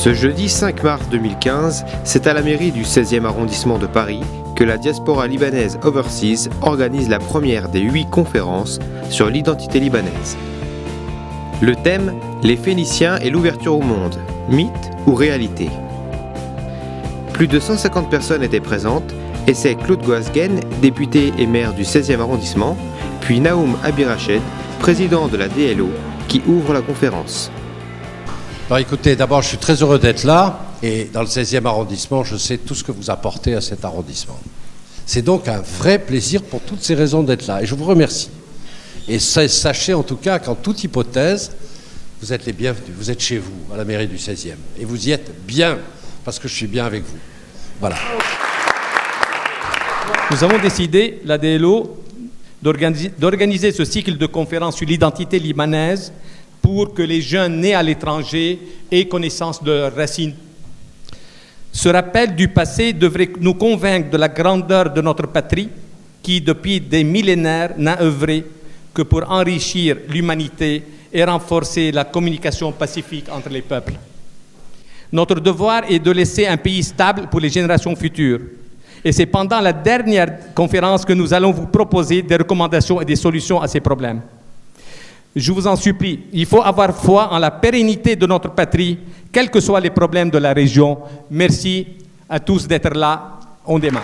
Ce jeudi 5 mars 2015, c'est à la mairie du 16e arrondissement de Paris que la diaspora libanaise Overseas organise la première des 8 conférences sur l'identité libanaise. Le thème, les Phéniciens et l'ouverture au monde, mythe ou réalité. Plus de 150 personnes étaient présentes et c'est Claude Goasguen, député et maire du 16e arrondissement, puis Naoum Abirached, président de la DLO, qui ouvre la conférence. Alors écoutez, d'abord je suis très heureux d'être là et dans le 16e arrondissement, je sais tout ce que vous apportez à cet arrondissement. C'est donc un vrai plaisir pour toutes ces raisons d'être là et je vous remercie. Et sachez en tout cas qu'en toute hypothèse, vous êtes les bienvenus, vous êtes chez vous, à la mairie du 16e. Et vous y êtes bien, parce que je suis bien avec vous. Voilà. Nous avons décidé, la DLO, d'organiser ce cycle de conférences sur l'identité libanaise pour que les jeunes nés à l'étranger aient connaissance de leurs racines. Ce rappel du passé devrait nous convaincre de la grandeur de notre patrie qui, depuis des millénaires, n'a œuvré que pour enrichir l'humanité et renforcer la communication pacifique entre les peuples. Notre devoir est de laisser un pays stable pour les générations futures. Et c'est pendant la dernière conférence que nous allons vous proposer des recommandations et des solutions à ces problèmes. Je vous en supplie, il faut avoir foi en la pérennité de notre patrie, quels que soient les problèmes de la région. Merci à tous d'être là. On démarre.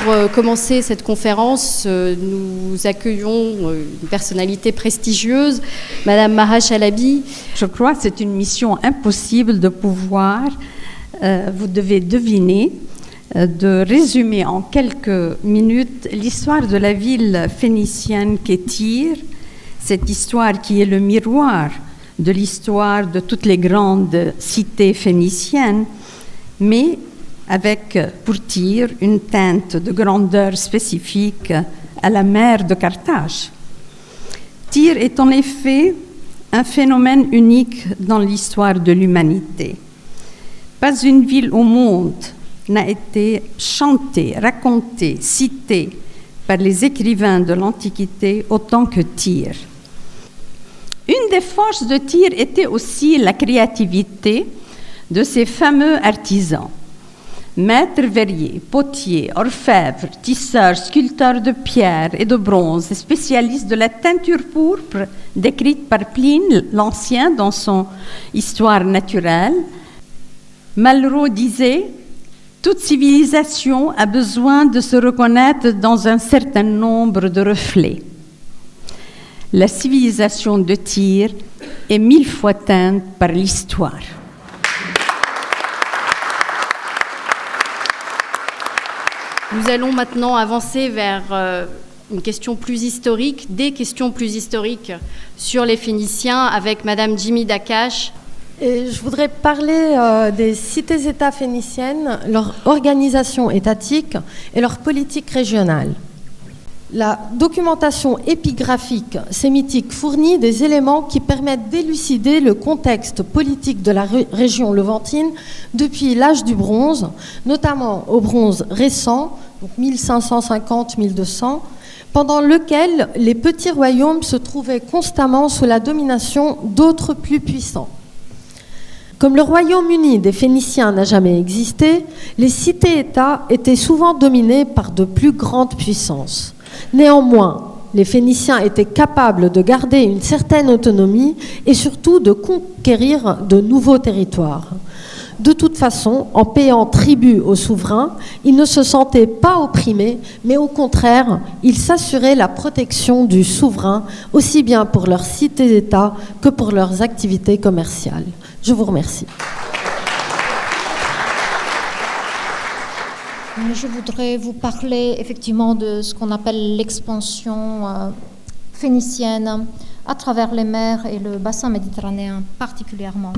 Pour commencer cette conférence, nous accueillons une personnalité prestigieuse, Madame Maha Chalabi. Je crois que c'est une mission impossible de pouvoir, vous devez deviner, de résumer en quelques minutes l'histoire de la ville phénicienne qu'est Tyr, cette histoire qui est le miroir de l'histoire de toutes les grandes cités phéniciennes, mais avec, pour Tyr, une teinte de grandeur spécifique à la mer de Carthage. Tyr est en effet un phénomène unique dans l'histoire de l'humanité. Pas une ville au monde n'a été chantée, racontée, citée par les écrivains de l'Antiquité autant que Tyr. Une des forces de Tyr était aussi la créativité de ces fameux artisans. Maîtres verriers, potiers, orfèvres, tisseurs, sculpteurs de pierre et de bronze, spécialistes de la teinture pourpre décrite par Pline l'Ancien dans son Histoire naturelle. Malraux disait « Toute civilisation a besoin de se reconnaître dans un certain nombre de reflets. » La civilisation de Tyr est 1000 fois teinte par l'histoire. Nous allons maintenant avancer vers une question plus historique, des questions plus historiques sur les Phéniciens avec Madame Jimmy Dakash. Et je voudrais parler des cités-États phéniciennes, leur organisation étatique et leur politique régionale. La documentation épigraphique sémitique fournit des éléments qui permettent d'élucider le contexte politique de la région levantine depuis l'âge du bronze, notamment au bronze récent, donc 1550-1200, pendant lequel les petits royaumes se trouvaient constamment sous la domination d'autres plus puissants. Comme le Royaume-Uni des Phéniciens n'a jamais existé, les cités-États étaient souvent dominées par de plus grandes puissances. Néanmoins, les Phéniciens étaient capables de garder une certaine autonomie et surtout de conquérir de nouveaux territoires. De toute façon, en payant tribut aux souverains, ils ne se sentaient pas opprimés, mais au contraire, ils s'assuraient la protection du souverain, aussi bien pour leurs cités-États que pour leurs activités commerciales. Je vous remercie. Je voudrais vous parler effectivement de ce qu'on appelle l'expansion phénicienne à travers les mers et le bassin méditerranéen particulièrement.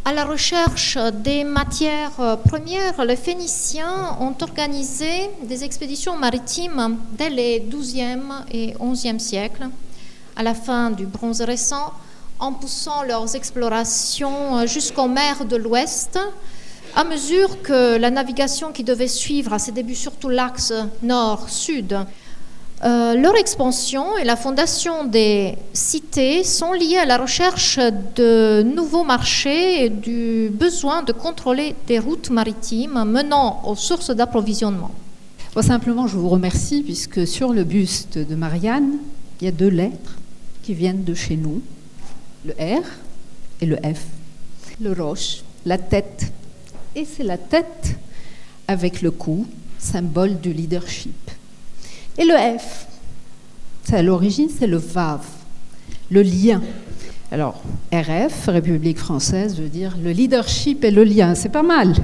À la recherche des matières premières, les Phéniciens ont organisé des expéditions maritimes dès les XIIe et XIe siècles, à la fin du bronze récent, en poussant leurs explorations jusqu'aux mers de l'Ouest, à mesure que la navigation qui devait suivre à ses débuts surtout l'axe nord-sud Leur expansion et la fondation des cités sont liées à la recherche de nouveaux marchés et du besoin de contrôler des routes maritimes menant aux sources d'approvisionnement. Bon, simplement, je vous remercie puisque sur le buste de Marianne, il y a 2 lettres qui viennent de chez nous, le R et le F. Le roche, la tête. Et c'est la tête avec le cou, symbole du leadership. Et le F, c'est à l'origine, c'est le VAV, le lien. Alors, RF, République française, veut dire le leadership et le lien. C'est pas mal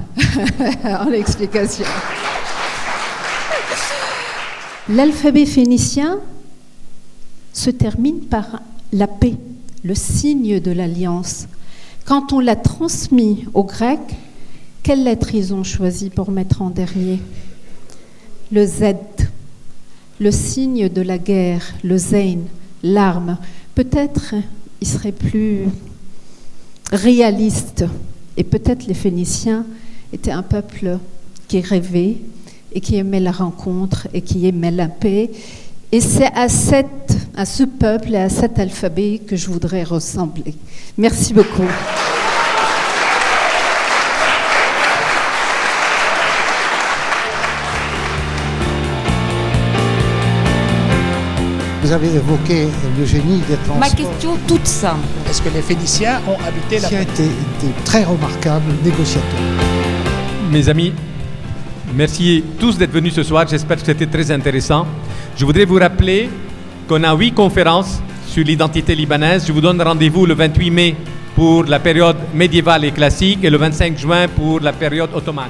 en explication. L'alphabet phénicien se termine par la paix, le signe de l'alliance. Quand on l'a transmis aux Grecs, quelle lettre ils ont choisi pour mettre en dernier? Le Z, le signe de la guerre, le Zayn, l'arme. Peut-être il serait plus réaliste. Et peut-être les Phéniciens étaient un peuple qui rêvait et qui aimait la rencontre et qui aimait la paix. Et c'est à ce peuple et à cet alphabet que je voudrais ressembler. Merci beaucoup. Vous avez évoqué le génie des transports. Ma question toute simple. Est-ce que les Phéniciens ont habité la... Qui a été des très remarquables négociateurs. Mes amis, merci tous d'être venus ce soir. J'espère que c'était très intéressant. Je voudrais vous rappeler qu'on a 8 conférences sur l'identité libanaise. Je vous donne rendez-vous le 28 mai pour la période médiévale et classique et le 25 juin pour la période ottomane.